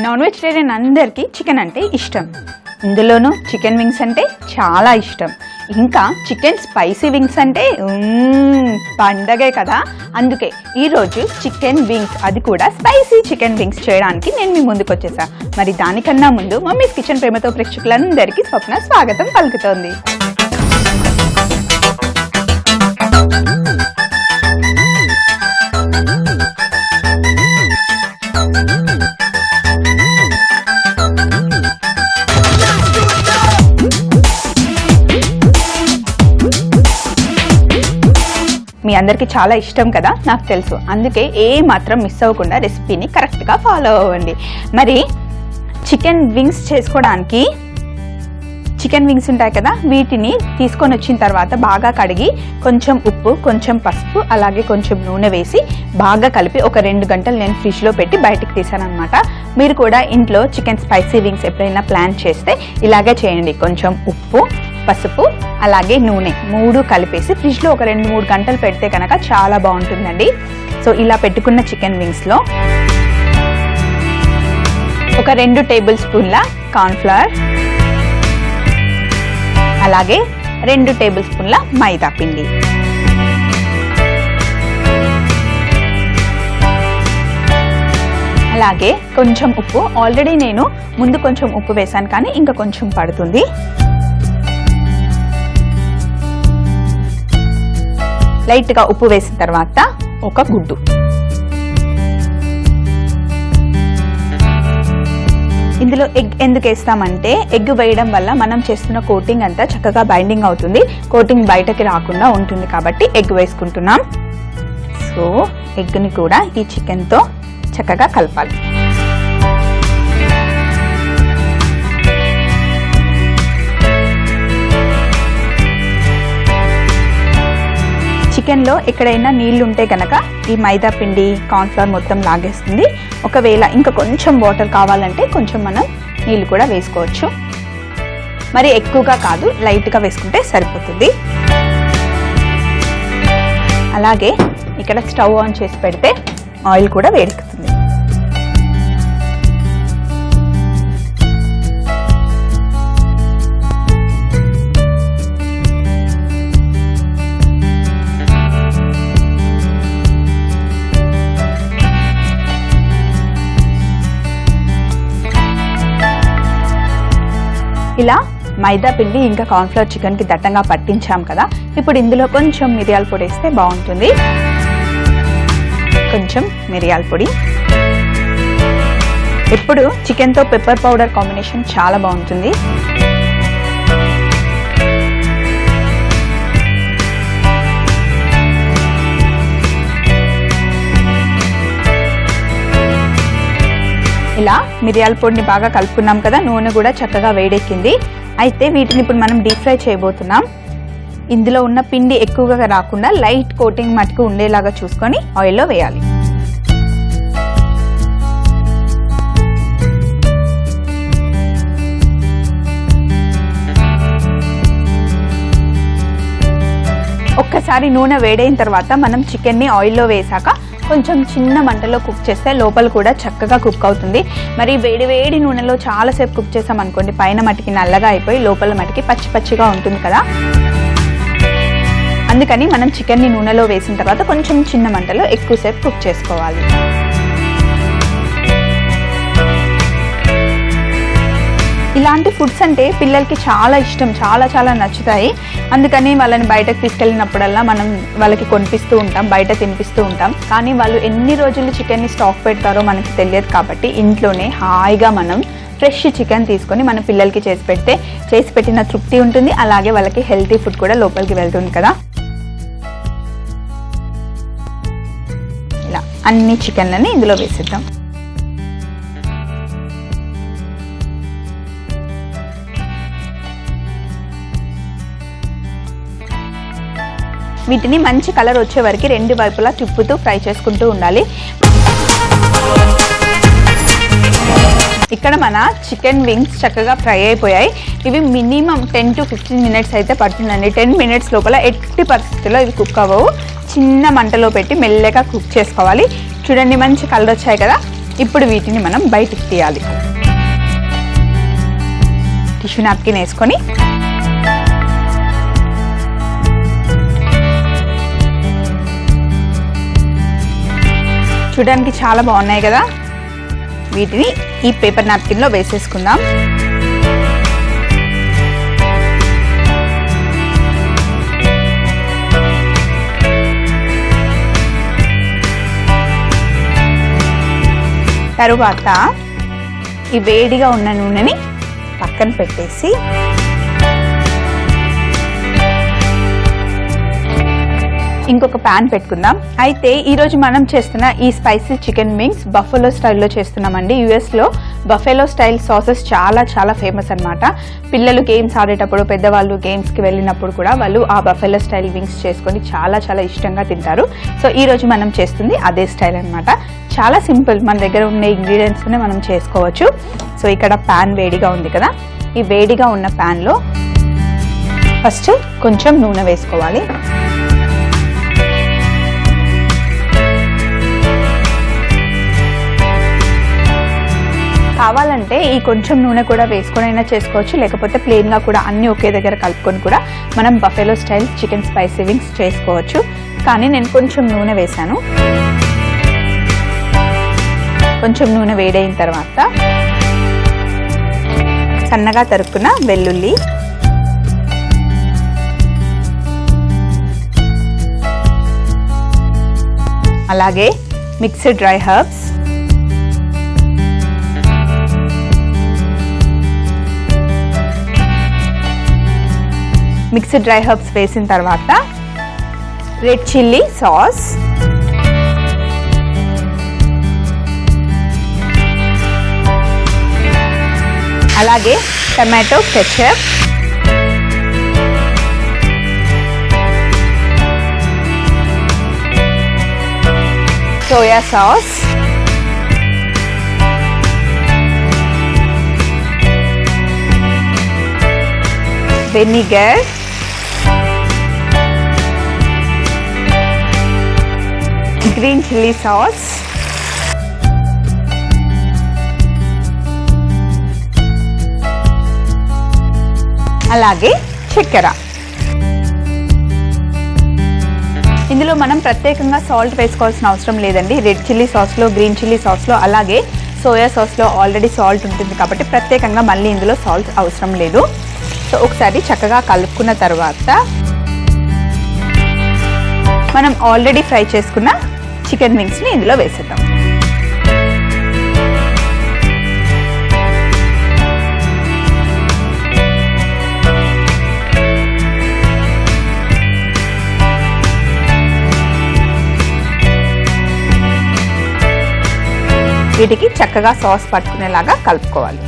Non vegetarian అందరికీ chicken అంటే ఇష్టం. ఇందులోనూ చికెన్ వింగ్స్ అంటే చాలా ఇష్టం. ఇంకా చికెన్ స్పైసీ వింగ్స్ అంటే పండగే కదా. అందుకే ఈరోజు చికెన్ వింగ్స్, అది కూడా స్పైసీ చికెన్ వింగ్స్ చేయడానికి నేను మీ ముందుకు వచ్చేసా. మరి దానికన్నా ముందు మమ్మీస్ కిచెన్ ప్రేమతో ప్రేక్షకులందరికీ స్వప్న స్వాగతం పలుకుతోంది. మీ అందరికీ చాలా ఇష్టం కదా, నాకు తెలుసు. అందుకే ఏ మాత్రం మిస్ అవ్వకుండా రెసిపీని కరెక్ట్గా ఫాలో అవ్వండి. మరి చికెన్ వింగ్స్ చేసుకోవడానికి చికెన్ వింగ్స్ ఉంటాయి కదా, వీటిని తీసుకొని వచ్చిన తర్వాత బాగా కడిగి కొంచెం ఉప్పు, కొంచెం పసుపు, అలాగే కొంచెం నూనె వేసి బాగా కలిపి ఒక 2 గంటలు నేను ఫ్రిడ్జ్లో పెట్టి బయటకు తీసాను అనమాట. మీరు కూడా ఇంట్లో చికెన్ స్పైసీ వింగ్స్ ఎప్పుడైనా ప్లాన్ చేస్తే ఇలాగే చేయండి. కొంచెం ఉప్పు, పసుపు, అలాగే నూనె 3 కలిపేసి ఫ్రిడ్జ్లో ఒక 2-3 గంటలు పెడితే కనుక చాలా బాగుంటుందండి. సో ఇలా పెట్టుకున్న చికెన్ వింగ్స్లో ఒక 2 టేబుల్ స్పూన్ల కార్న్ఫ్లవర్, అలాగే 2 టేబుల్ స్పూన్ల మైదా పిండి, అలాగే కొంచెం ఉప్పు. ఆల్రెడీ నేను ముందు కొంచెం ఉప్పు వేసాను కానీ ఇంకా కొంచెం పడుతుంది. లైట్గా ఉప్పు వేసిన తర్వాత ఒక గుడ్డు, ఇందులో ఎగ్ ఎందుకు వేస్తామంటే ఎగ్ వేయడం వల్ల మనం చేస్తున్న కోటింగ్ అంతా చక్కగా బైండింగ్ అవుతుంది, కోటింగ్ బయటకి రాకుండా ఉంటుంది కాబట్టి ఎగ్ వేసుకుంటున్నాం. సో ఎగ్ని కూడా ఈ చికెన్తో చక్కగా కలపాలి. చికెన్లో ఎక్కడైనా నీళ్లు ఉంటే కనుక ఈ మైదా పిండి, కార్న్ఫ్లవర్ మొత్తం లాగేస్తుంది. ఒకవేళ ఇంకా కొంచెం వాటర్ కావాలంటే కొంచెం మనం నీళ్ళు కూడా వేసుకోవచ్చు. మరి ఎక్కువగా కాదు, లైట్గా వేసుకుంటే సరిపోతుంది. అలాగే ఇక్కడ స్టవ్ ఆన్ చేసి పెడితే ఆయిల్ కూడా వేడెక్కుతుంది. ఇలా మైదా పిండి ఇంకా కార్న్ఫ్లవర్ చికెన్కి దట్టంగా పట్టించాం కదా. ఇప్పుడు ఇందులో కొంచెం మిరియాల పొడి వేస్తే బాగుంటుంది. కొంచెం మిరియాల పొడి. ఇప్పుడు చికెన్తో పెప్పర్ పౌడర్ కాంబినేషన్ చాలా బాగుంటుంది. ఇలా మిరియాల పొడిని బాగా కలుపుకున్నాం కదా. నూనె కూడా చక్కగా వేడెక్కింది. అయితే వీటిని ఇప్పుడు మనం డీప్ ఫ్రై చేయబోతున్నాం. ఇందులో ఉన్న పిండి ఎక్కువగా రాకుండా లైట్ కోటింగ్ మటుకు ఉండేలాగా చూసుకొని ఆయిల్లో వేయాలి. ఒక్కసారి నూనె వేడైన తర్వాత మనం చికెన్ని ఆయిల్లో వేసాక కొంచెం చిన్న మంటలో కుక్ చేస్తే లోపల కూడా చక్కగా కుక్ అవుతుంది. మరి వేడి వేడి నూనెలో చాలాసేపు కుక్ చేసాం అనుకోండి, పైన మటికి నల్లగా అయిపోయి లోపల మటికి పచ్చి పచ్చిగా ఉంటుంది కదా. అందుకని మనం చికెన్ని నూనెలో వేసిన తర్వాత కొంచెం చిన్న మంటలో ఎక్కువసేపు కుక్ చేసుకోవాలి. ఇలాంటి ఫుడ్స్ అంటే పిల్లలకి చాలా ఇష్టం, చాలా చాలా నచ్చుతాయి. అందుకని వాళ్ళని బయటకు తీసుకెళ్ళినప్పుడల్లా మనం వాళ్ళకి కొనిపిస్తూ ఉంటాం, బయట తినిపిస్తూ ఉంటాం. కానీ వాళ్ళు ఎన్ని రోజులు చికెన్ని స్టాక్ పెడతారో మనకి తెలియదు కాబట్టి ఇంట్లోనే హాయిగా మనం ఫ్రెష్ చికెన్ తీసుకొని మన పిల్లలకి చేసి పెట్టిన తృప్తి ఉంటుంది. అలాగే వాళ్ళకి హెల్తీ ఫుడ్ కూడా లోపలికి వెళ్తుంది కదా. ఇలా అన్ని చికెన్లని ఇందులో వేసిద్దాం. వీటిని మంచి కలర్ వచ్చే వరకు 2 వైపులా తిప్పుతూ ఫ్రై చేసుకుంటూ ఉండాలి. ఇక్కడ మన చికెన్ వింగ్స్ చక్కగా ఫ్రై అయిపోయాయి. ఇవి మినిమం 10 to 15 minutes అయితే పడుతుందండి. 10 minutes లోపల ఎట్టి పరిస్థితుల్లో ఇవి కుక్ అవ్వవు. చిన్న మంటలో పెట్టి మెల్లగా కుక్ చేసుకోవాలి. చూడండి మంచి కలర్ వచ్చాయి కదా. ఇప్పుడు వీటిని మనం బయటికి తీయాలి. టిష్యూ నాప్కిన్ వేసుకొని చూడడానికి చాలా బాగున్నాయి కదా. వీటిని ఈ పేపర్ నాప్కిన్లో వేసేసుకుందాం. తరువాత ఈ వేడిగా ఉన్న నూనెని పక్కన పెట్టేసి ఇంకొక ప్యాన్ పెట్టుకుందాం. అయితే ఈరోజు మనం చేస్తున్న ఈ స్పైసీ చికెన్ వింగ్స్ బఫెలో స్టైల్లో చేస్తున్నామండి. యుఎస్లో బఫెలో స్టైల్ సాసెస్ చాలా చాలా ఫేమస్ అనమాట. పిల్లలు గేమ్స్ ఆడేటప్పుడు, పెద్దవాళ్ళు గేమ్స్కి వెళ్ళినప్పుడు కూడా వాళ్ళు ఆ బఫెలో స్టైల్ వింగ్స్ చేసుకొని చాలా చాలా ఇష్టంగా తింటారు. సో ఈరోజు మనం చేస్తుంది అదే స్టైల్ అనమాట. చాలా సింపుల్, మన దగ్గర ఉన్న ఇంగ్రీడియంట్స్నే మనం చేసుకోవచ్చు. సో ఇక్కడ ప్యాన్ వేడిగా ఉంది కదా, ఈ వేడిగా ఉన్న ప్యాన్లో ఫస్ట్ కొంచెం నూనె వేసుకోవాలి. కావాలంటే ఈ కొంచెం నూనె కూడా వేసుకొని అయినా చేసుకోవచ్చు, లేకపోతే ప్లెయిన్గా కూడా అన్నీ ఒకే దగ్గర కలుపుకొని కూడా మనం buffalo style chicken spicy wings చేసుకోవచ్చు. కానీ నేను కొంచెం నూనె వేశాను. కొంచెం నూనె వేడైన తర్వాత సన్నగా తరుక్కున్న వెల్లుల్లి, అలాగే mixed dry herbs, mixed dry herbs వేసిన తర్వాత రెడ్ చిల్లీ సాస్, అలాగే tomato ketchup, soya sauce, vinegar, green chilli sauce, అలాగే చక్కెర. ఇందులో మనం ప్రత్యేకంగా సాల్ట్ వేసుకోవాల్సిన అవసరం లేదండి. రెడ్ చిల్లీ సాస్లో, గ్రీన్ చిల్లీ సాస్లో, అలాగే సోయా సాస్లో ఆల్రెడీ సాల్ట్ ఉంటుంది కాబట్టి ప్రత్యేకంగా మళ్ళీ ఇందులో సాల్ట్ అవసరం లేదు. సో ఒకసారి చక్కగా కలుపుకున్న తర్వాత మనం ఆల్రెడీ ఫ్రై చేసుకున్న చికెన్ వింగ్స్ని ఇందులో వేసేద్దాం. వీటికి చక్కగా సాస్ పట్టుకునేలాగా కలుపుకోవాలి.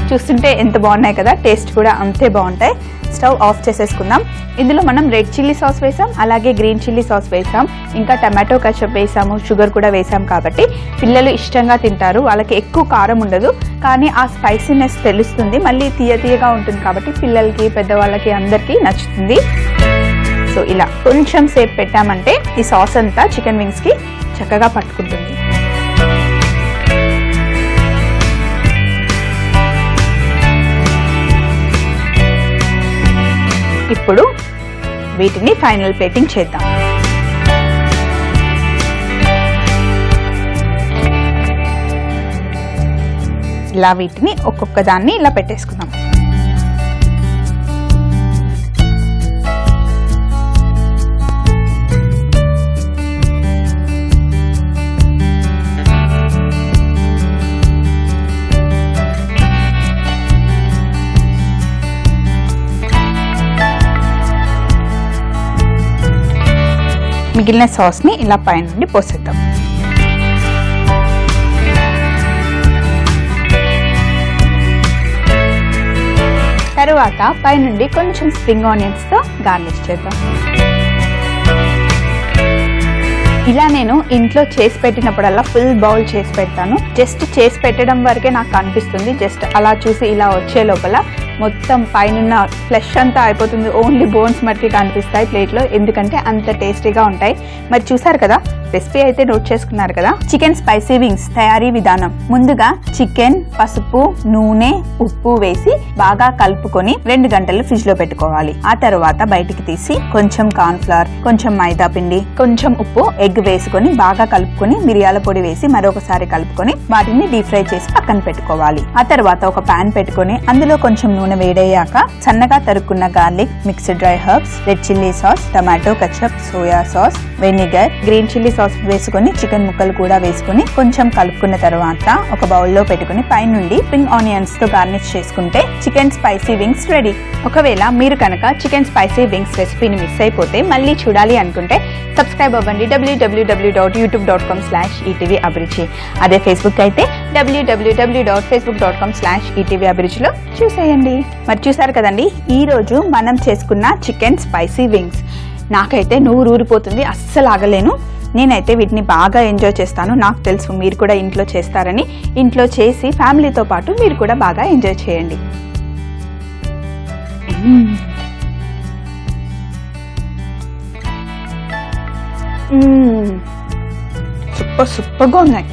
చూస్తుంటే ఎంత బాగున్నాయి కదా, టేస్ట్ కూడా అంతే బాగుంటాయి. స్టవ్ ఆఫ్ చేసేసుకుందాం. ఇందులో మనం రెడ్ చిల్లీ సాస్ వేసాం, అలాగే గ్రీన్ చిల్లీ సాస్ వేసాం, ఇంకా టమాటో కచప్ వేసాము, షుగర్ కూడా వేసాం కాబట్టి పిల్లలు ఇష్టంగా తింటారు. వాళ్ళకి ఎక్కువ కారం ఉండదు కానీ ఆ స్పైసీనెస్ తెలుస్తుంది, మళ్ళీ తీయగా ఉంటుంది కాబట్టి పిల్లలకి, పెద్దవాళ్ళకి అందరికీ నచ్చుతుంది. సో ఇలా కొంచెం సేపు పెట్టామంటే ఈ సాస్ అంతా చికెన్ వింగ్స్కి చక్కగా పట్టుకుంటుంది. ఇప్పుడు వీటిని ఫైనల్ ప్లేటింగ్ చేద్దాం. ఇలా వీటిని ఒక్కొక్క దాన్ని ఇలా పెట్టేసుకుందాం. మిగిలిన సాస్ని ఇలా పైనుండి పోసేద్దాం. తరువాత పైనుండి కొంచెం స్ప్రింగ్ ఆనియన్స్తో గార్నిష్ చేద్దాం. ఇలా నేను ఇంట్లో చేసి పెట్టినప్పుడల్లా ఫుల్ బౌల్ చేసి పెడతాను. జస్ట్ చేసి పెట్టడం వరకే నాకు అనిపిస్తుంది. జస్ట్ అలా చూసి ఇలా వచ్చే లోపల మొత్తం పైన ఫ్లెష్ అంతా అయిపోతుంది, ఓన్లీ బోన్స్ మరికి కనిపిస్తాయి ప్లేట్లో, ఎందుకంటే అంత టేస్టీగా ఉంటాయి. మరి చూసారు కదా, రెసిపీ అయితే నోట్ చేసుకున్నారు కదా. చికెన్ స్పైసీ వింగ్స్ తయారీ విధానం: ముందుగా చికెన్ పసుపు, నూనె, ఉప్పు వేసి బాగా కలుపుకొని 2 గంటలు ఫ్రిడ్జ్ లో పెట్టుకోవాలి. ఆ తర్వాత బయటికి తీసి కొంచెం కార్న్ ఫ్లవర్, కొంచెం మైదా పిండి, కొంచెం ఉప్పు, ఎగ్ వేసుకొని బాగా కలుపుకొని మిరియాల పొడి వేసి మరొకసారి కలుపుకొని వాటిని డీప్ ఫ్రై చేసి పక్కన పెట్టుకోవాలి. ఆ తర్వాత ఒక పాన్ పెట్టుకొని అందులో కొంచెం నూనె వేడయ్యాక సన్నగా తరుక్కున్న garlic, mixed dry herbs, red chilli sauce, tomato ketchup, soya sauce, vinegar, green chilli sauce వేసుకొని చికెన్ ముక్కలు కూడా వేసుకొని కొంచెం కలుపుకున్న తర్వాత ఒక బౌల్లో పెట్టుకుని పైనుండి స్ప్రింగ్ ఆనియన్స్ తో గార్నిష్ చేసుకుంటే చికెన్ స్పైసీ వింగ్స్ రెడీ. ఒకవేళ మీరు కనుక చికెన్ స్పైసీ వింగ్స్ రెసిపీని మిస్ అయిపోతే మళ్ళీ చూడాలి అనుకుంటే సబ్స్క్రైబ్ అవ్వండి www.youtube.com/ETV అభిరుచి. అదే ఫేస్బుక్ అయితే www.facebook.com/ETV అభిరుచిలో చూసేయండి. మరి చూసారు కదండి, ఈ రోజు మనం చేసుకున్న చికెన్ స్పైసీ వింగ్స్. నాకైతే నోరు ఊరిపోతుంది, అస్సలు ఆగలేను. నేనైతే వీటిని బాగా ఎంజాయ్ చేస్తాను. నాకు తెలుసు మీరు కూడా ఇంట్లో చేస్తారని. ఇంట్లో చేసి ఫ్యామిలీతో పాటు మీరు కూడా బాగా ఎంజాయ్ చేయండి. సూపర్గా ఉన్నాయి.